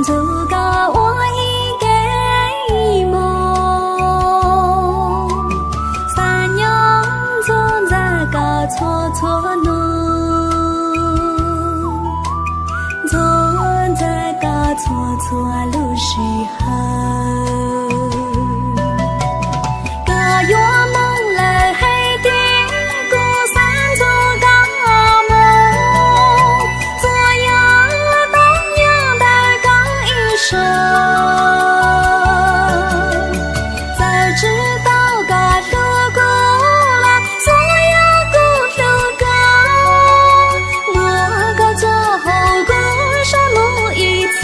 走个我一个梦，三娘总在个错错弄，总在个错错路时候，个月梦来黑的孤山做个梦，左右东阳的讲一声，早知道个路过了所有故路个，我个最后故什么一起。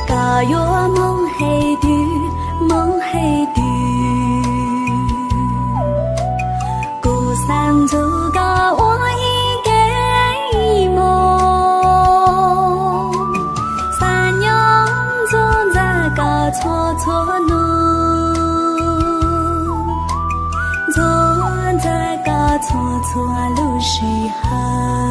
个月梦黑的，梦黑的，孤山走个我一个梦，三娘总在个错错弄，总在个错错路时候。